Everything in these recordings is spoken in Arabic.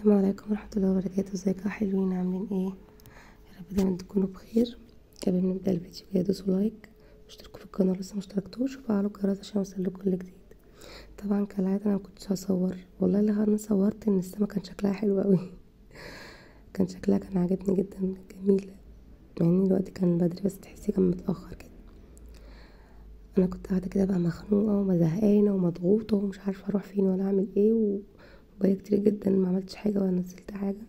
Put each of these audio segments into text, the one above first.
السلام عليكم ورحمة الله وبركاته. ازيكم يا حلوين؟ عاملين ايه؟ يا رب دايما تكونوا بخير. قبل ما نبدأ الفيديو كده دوسوا لايك واشتركوا في القناة لسه مشتركتوش وفعلوا الجرس عشان يوصلكوا كل جديد. طبعا كالعادة انا مكنتش هصور، والله اللي انا صورت ان السما كان شكلها حلو اوي كان شكلها كان عاجبني جدا، جميلة، مع ان الوقت كان بدري بس تحسي كان متأخر كده. انا كنت قاعدة كده بقى مخنوقة وزهقانة ومضغوطة ومش عارفة اروح فين ولا اعمل ايه، وبقالي كتير جدا ما عملتش حاجة ولا نزلت حاجة.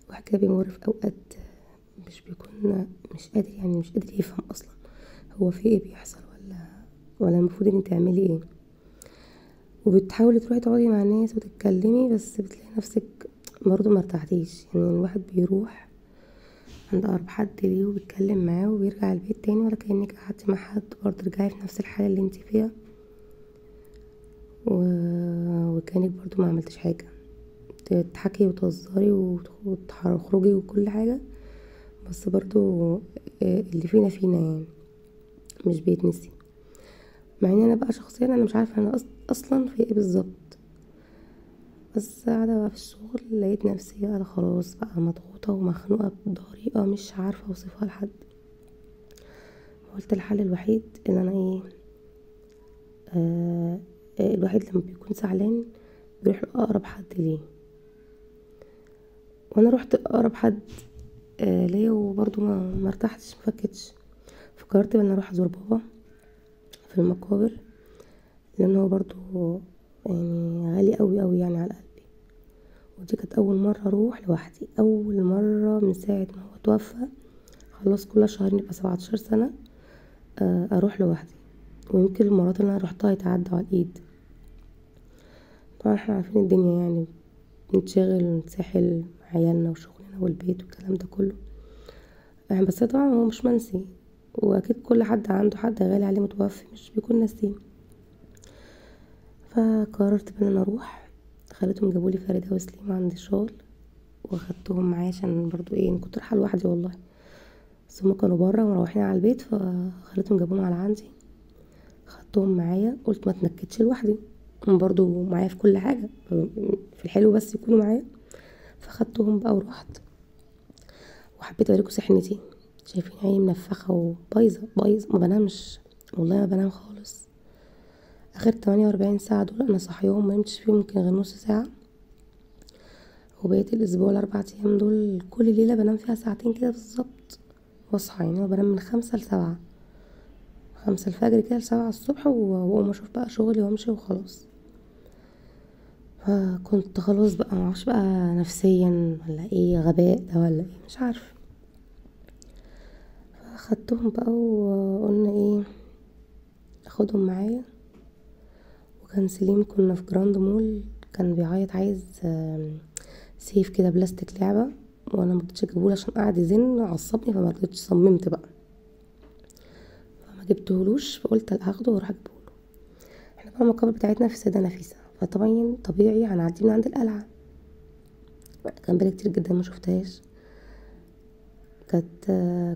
واحد كده بيمر في اوقات مش بيكون مش قادر يفهم اصلا هو في ايه بيحصل، ولا المفروض ان تعملي ايه. وبتحاولي تروحي تقعدي مع الناس وتتكلمي بس بتلاقي نفسك برضه ما ارتحتيش. يعني الواحد بيروح عند اقرب حد ليه وبيتكلم معاه وبيرجع البيت تاني ولا كأنك قعدتي مع حد، برضه ترجعي في نفس الحالة اللي انت فيها وكأنك برضه ما عملتش حاجة. تضحكي وتهزري وتخرجي وكل حاجة، بس برضو اللي فينا يعني مش بيتنسي. مع ان انا بقى شخصيا انا مش عارفه انا اصلا في ايه بالظبط، بس قاعده بقى في الشغل لقيت نفسي انا خلاص بقى مضغوطه ومخنوقه بطريقه مش عارفه اوصفها لحد. قلت الحل الوحيد ان انا ايه، الواحد لما بيكون زعلان بيروح لاقرب حد ليه، وانا رحت اقرب حد ليا وبرضو ما ارتحتش، ما فكتش. فكرت ان انا اروح ازور بابا في المقابر، لان هو برضو يعني غالي قوي يعني على قلبي. ودي كانت اول مره اروح لوحدي، اول مره من ساعه ما هو توفى. خلاص كل شهرين يبقى 17 سنه اروح لوحدي، ويمكن المرات اللي انا روحتها يتعدوا على الايد. طبعا احنا عارفين الدنيا يعني بنتشغل ونتسحل مع عيالنا وشغلنا والبيت والكلام ده كله يعني. بس طبعا هو مش منسي، واكيد كل حد عنده حد غالي عليه متوفي مش بيكون ناسيه. فقررت ان انا اروح، خليتهم جابولي فريدة وسليم عند الشغل واخدتهم معايا عشان برضو ايه، كنت رايحه لوحدي والله، بس هما كانوا بره ومروحين على البيت فخليتهم جابوهم على عندي. خدتهم معايا، قلت ما اتنكدش لوحدي، هم برضو معايا في كل حاجه، في الحلو بس يكونوا معايا. فخدتهم بقى ورحت، وحبيت اوريكم سحنتي. شايفين عيني منفخه وبايظه ما بنامش، والله ما بنام خالص. اخر 48 ساعه دول انا صحيهم ما نمتش فيهم يمكن غير نص ساعه، وبقيت الاسبوع ال4 ايام دول كل ليله بنام فيها ساعتين كده بالظبط، واصحى. يعني انا بنام من 5 ل7، 5 الفجر كده ل7 الصبح، واقوم اشوف بقى شغلي وامشي وخلاص. فكنت خلاص بقى معرفش بقى نفسيا ولا ايه، غباء ده ولا ايه، مش عارفه. فاخدتهم بقى وقلنا ايه، اخدهم معايا. وكان سليم كنا في جراند مول، كان بيعيط عايز سيف كده بلاستيك لعبه، وانا مرضتش اجيبهوله عشان قعد يزن عصبني، فما رضيتش، صممت بقى فما جبتهولوش. فقلت هاخده واروح اجيبهوله. احنا بقى المقابر بتاعتنا في السيده نفيسه، فطبعا طبيعي هنعدي من عند القلعه. كان بقالي كتير جدا ما شفتهاش.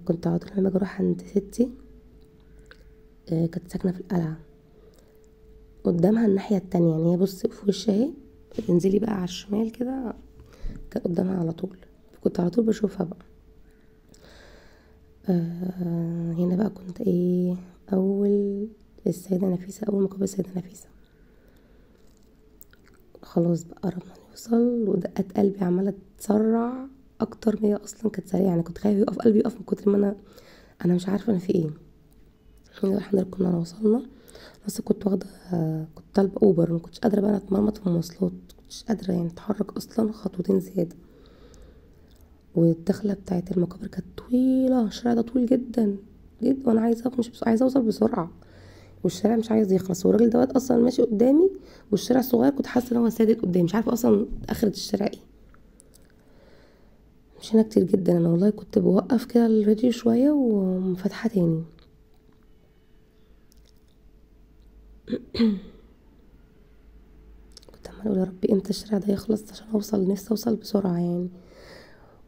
كنت على طول لما اجي اروح عند ستي كانت ساكنه في القلعه، قدامها الناحيه التانية. يعني هي بصي في وشها اهي، انزلي بقى على الشمال كده، كان قدامها على طول، كنت على طول بشوفها بقى. هنا بقى كنت ايه، اول السيدة نفيسة، اول مقابر السيدة نفيسة. خلاص بقى قربنا نوصل، ودقات قلبي عمالة تسرع اكتر ما هي اصلا كانت سريعة. يعني كنت خايفة يقف قلبي، يقف من كتر ما انا مش عارفة انا في ايه. هنا الحمد لله كنا وصلنا، بس كنت واخدة، كنت طالبة اوبر، ما كنتش قادرة بقى اتمرمط في المواصلات، كنتش قادرة يعني اتحرك اصلا خطوتين زيادة. والدخلة بتاعت المقابر كانت طويلة، الشارع ده طويل جدا جدا، وانا مش عايزة اوصل بسرعة، والشارع مش عايز يخلص، والراجل دوت اصلا ماشي قدامي، والشارع صغير، كنت حاسة ان هو سادد قدامي، مش عارفة اصلا اخرة الشارع ايه. مشينا كتير جدا، انا والله كنت بوقف كده الراديو شوية وفتحة تاني. كنت عمالة اقول يا ربي امتى الشارع ده يخلص عشان اوصل، نفسي اوصل بسرعة يعني.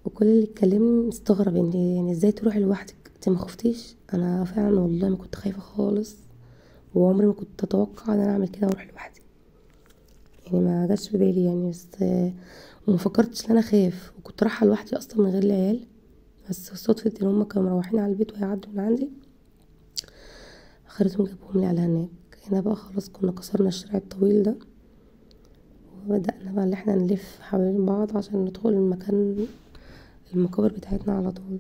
وكل اللي اتكلمني استغرب يعني ازاي تروحي لوحدك، انت ما خفتيش؟ انا فعلا والله ما كنت خايفة خالص، وعمري ما كنت اتوقع ان انا اعمل كده واروح لوحدي. يعني ما جاتش في بالي يعني، بس وما فكرتش ان انا اخاف، وكنت رايحه لوحدي اصلا من غير العيال. بس صدفة ان هما كانوا مروحين على البيت وهيعدوا من عندي، خدتهم جابوهم لي على هناك. هنا بقى خلاص كنا كسرنا الشارع الطويل ده، وبدأنا بقى اللي احنا نلف حوالين بعض عشان ندخل المكان المقابر بتاعتنا على طول.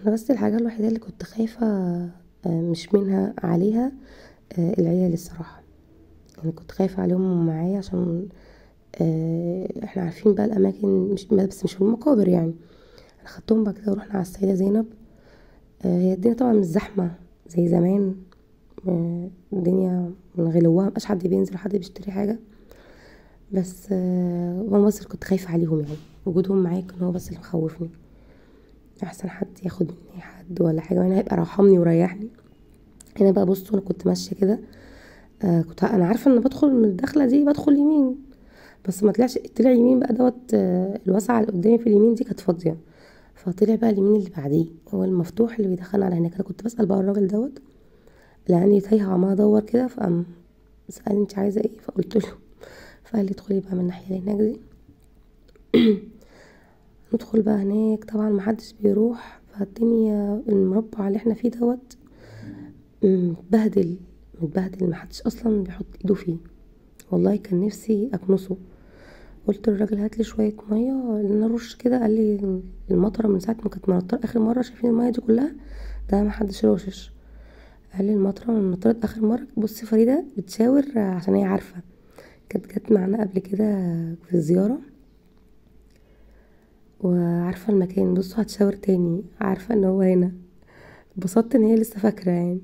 انا بس الحاجة الوحيدة اللي كنت خايفة مش منها عليها العيال الصراحة. يعني كنت خايفة عليهم معايا عشان احنا عارفين بقى الاماكن، مش بس مش في المقابر يعني. انا خدتهم بقى كده ورحنا على السيدة زينب. هي الدنيا طبعا مش زحمة زي زمان، الدنيا من غلوها مبقاش حد بينزل وحد بيشتري حاجة. بس وانا بس اللي كنت خايفة عليهم يعني، وجودهم معايا كان هو بس اللي مخوفني. احسن حد ياخد مني حد ولا حاجة، وانا هيبقى رحمني وريحني. هنا بقى بصوا انا كنت ماشية كده، كنت انا عارفة ان بدخل من الدخلة دي بدخل يمين، بس ما طلع يمين بقى دوت. الواسعة اللي قدامي في اليمين دي كانت فاضية، فطلع بقى اليمين اللي بعديه هو المفتوح اللي بيدخلنا على هناك. انا كنت بسأل بقى الراجل دوت، لاني تايهة عمالة ادور كده، فقام سألني انت عايزة ايه، فقلت له، فقال لي ادخلي بقى من الناحية اللي هناك دي. ندخل بقى هناك، طبعا محدش بيروح، فالدنيا المربع اللي احنا فيه دوت متبهدل متبهدل، محدش اصلا بيحط ايده فيه. والله كان نفسي اكنسه. قلت للراجل هات لي شويه ميه لان ارش كده، قال لي المطره من ساعه ما كانت منطره اخر مره شايفين الميه دي كلها، ده ما حدش روشش. قال لي المطره من مطرت اخر مره. بصي فريده بتشاور عشان هي عارفه، كانت جت معانا قبل كده في زياره وعارفه المكان. بصوا هتشاور تاني، عارفه ان هو هنا. اتبسطت ان هي لسه فاكره يعني.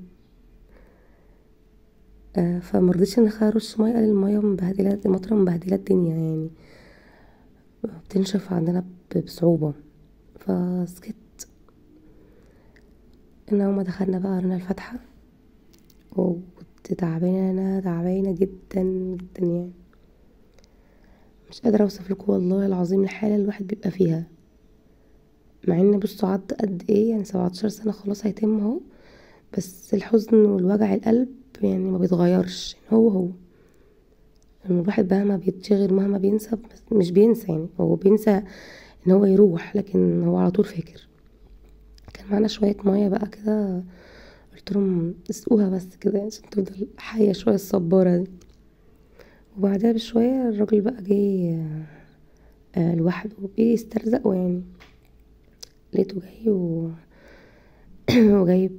فمرضيتش ان اخليها ارش ميه، قال الميه مبهدله، المطره مبهدله الدنيا يعني، بتنشف عندنا بصعوبه. فسكت. ان هما دخلنا بقى قرينا الفاتحه، وكنت تعبانه تعبانه جدا جدا يعني. مش قادره اوصف لكم والله العظيم الحاله اللي الواحد بيبقى فيها، مع ان بصوا عدى قد ايه يعني، 17 سنه خلاص هيتم اهو. بس الحزن والوجع القلب يعني ما بيتغيرش، هو لما الواحد مهما بيتشغل مهما بينسى، بس مش بينسى يعني، هو بينسى ان هو يروح، لكن هو على طول فاكر. كان معانا شويه ميه بقى كده، قلت لهم اسقوها بس كده عشان تفضل حيه شويه الصباره دي. وبعدها بشويه الراجل بقى جه لوحده بيسترزق يعني، لقيته جاي وجايب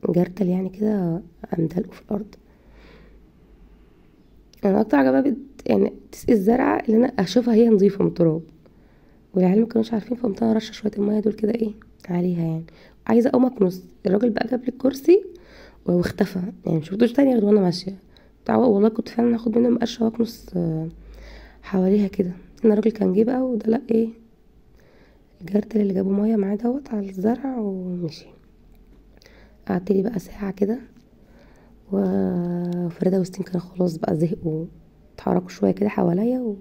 جردل يعني كده، قام دلقه في الارض. انا اكتر حاجه بقى يعني تسقي الزرعه اللي انا اشوفها هي نظيفه من التراب، والعيال ما كانوش عارفين، فقمت انا رشه شويه الميه دول كده ايه عليها يعني. عايزه اقوم اكنس، الراجل بقى جاب لي الكرسي واختفى يعني، مشفتوش تاني غير وانا ماشيه. والله كنت فعلا هاخد منه مقشه واكنس حواليها كده. ان الراجل كان جه بقى وده لا ايه الجردل اللي جابه ميه معاه دوت على الزرع ومشي. قعدت لي بقى ساعه كده، وفريده وستين كانوا خلاص بقى زهقوا، اتحركوا شويه كده حواليا،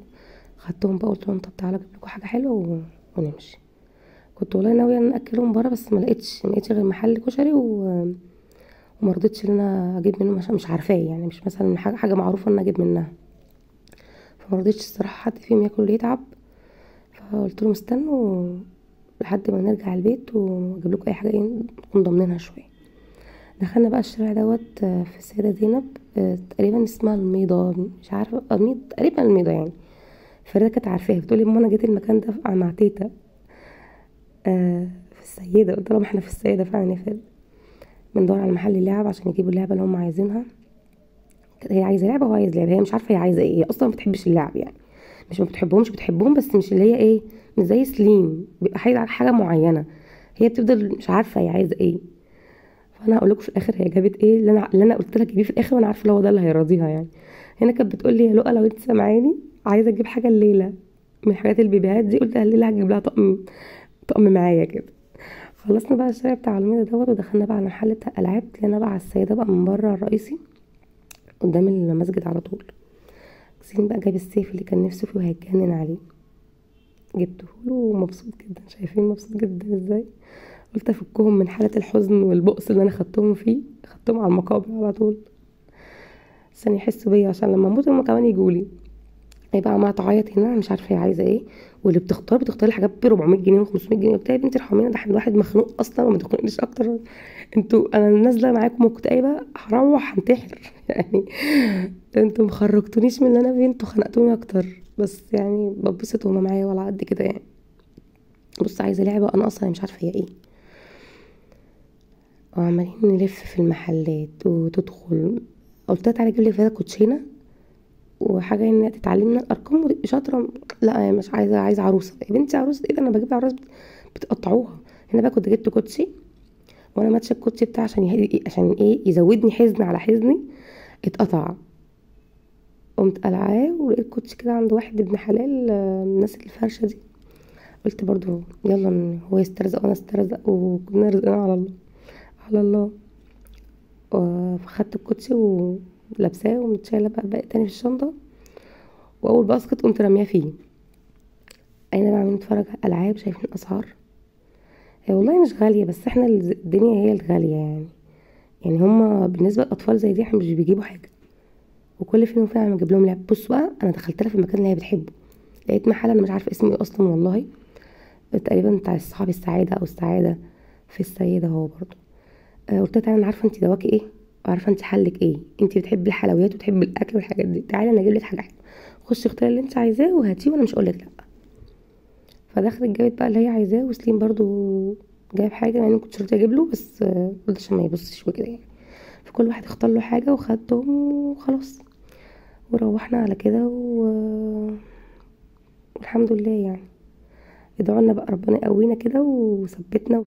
وخدتهم بقى قلت لهم طب تعالوا اجيب لكم حاجه حلوه ونمشي. كنت والله ناويه ان اكلهم بره، بس ما لقيتش غير محل كشري وما رضيتش ان انا اجيب منه عشان مش عارفاه يعني، مش مثلا حاجه معروفه ان اجيب منها. فما رضيتش الصراحه حد فيهم ياكل ويتعب، فقلت لهم استنوا لحد ما نرجع البيت واجيب لكم اي حاجه ايه نكون ضامنينها شويه. دخلنا بقى الشارع دوت في السيده زينب، تقريبا اسمها الميضه، مش عارفه تقريبا الميضه يعني. فريده كانت عارفاها، بتقولي ماما انا جيت المكان ده مع تيتا في السيده. قلت لهم احنا في السيده فعلا يا فريده. بندور على محل لعب عشان يجيبوا اللعبه اللي هم عايزينها. كانت هي عايزه لعبه وهو عايز لعبه، هي مش عارفه هي عايزه ايه، هي اصلا ما بتحبش اللعب يعني، مش ما بتحبهمش، بتحبهم بس مش اللي هي ايه، مش زي سليم بيبقى عايزه على حاجه معينه، هي بتفضل مش عارفه هي عايزه ايه. فانا هقول لكم في الاخر هي جابت ايه اللي انا قلت لها جيبيه في الاخر، وانا عارفه لو هو ده اللي هيرضيها يعني. هنا كانت بتقول لي يا لؤى لو انت سامعاني عايزه اجيب حاجه الليله من حاجات البيبيهات دي. قلت لها الليله هجيب لها طقم معايا كده. خلصنا بقى الشارع بتاع المينا دوت، ودخلنا بقى على المحل بتاع الالعاب. طلعنا بقى على السيده بقى من بره الرئيسي قدام المسجد على طول. سين بقى جاب السيف اللي كان نفسه فيه وهيتجنن عليه، جبته له ومبسوط جدا. شايفين مبسوط جدا ازاي؟ قلت افكهم من حالة الحزن والبؤس اللي انا خدتهم فيه، خدتهم على المقابر على طول عشان يحسوا بيا، عشان لما اموت هما كمان يجولي. هيبقى عمالة تعيط هنا، أنا مش عارفة هي عايزة ايه، واللي بتختار لي حاجات ب400 جنيه و500 جنيه وبتاع. يا بنتي ارحمينا، ده احنا الواحد مخنوق اصلا وما تخنقنيش اكتر. انتوا انا نازله معاكم مكتئبه، هروح هنتحر يعني. انتوا مخرجتونيش من اللي انا فيه، انتوا خنقتوني اكتر. بس يعني ببسط وهما معايا ولا قد كده يعني. بص عايزه لعبه انا اصلا مش عارفه هي ايه، وعمالين نلف في المحلات وتدخل. قلت لها تعالي جيب لي فيها كوتشينه وحاجه ان تتعلمنا الارقام شاطره. لا مش عايزه، عايزه عروسه. يا بنتي عروسه ايه ده؟ انا بجيب عروسه بتقطعوها. هنا بقى كنت جبت كوتشي وانا ماتشه الكوتشي بتاع عشان ايه يزودني حزن على حزني، اتقطع. قمت قلعاه ولقيت كوتشي كده عند واحد ابن حلال، الناس الفرشه دي. قلت برضو يلا هو يسترزق وانا استرزق وكلنا رزقنا على الله، على الله. فخدت الكوتشي ولابساه ومتشايله بقى تاني في الشنطه، واول باسكت قمت رامياه فيه. انا بقى نتفرج على الالعاب، شايفين الاسعار هي والله مش غاليه، بس احنا الدنيا هي الغاليه يعني. يعني هما بالنسبه للاطفال زي دي احنا مش بيجيبوا حاجه، وكل فين وفين انا بجيب لهم لعب. بصوا بقى انا دخلت لها في المكان اللي هي بتحبه، لقيت محل انا مش عارفه اسمه ايه اصلا والله، تقريبا بتاع صحاب السعاده او السعاده في السيده هو برضو. قلت لها تعالي انا عارفه انت دواكي ايه، وعارفه انت حلك ايه، انت بتحبي الحلويات وتحبي الاكل والحاجات دي، تعالي انا اجيب لك حاجه حلوه. خشي اختاري اللي انت عايزاه وهاتيه وانا مش هقول لك لا. فدخلت جابت بقى اللي هي عايزاه، وسليم برضو جايب حاجه يعني كنت شرط اجيب له، بس قلت عشان ما يبصش وكده يعني. فكل واحد اختار له حاجه وخدتهم وخلاص، وروحنا على كده والحمد لله يعني. ادعوا لنا بقى ربنا يقوينا كده وثبتنا.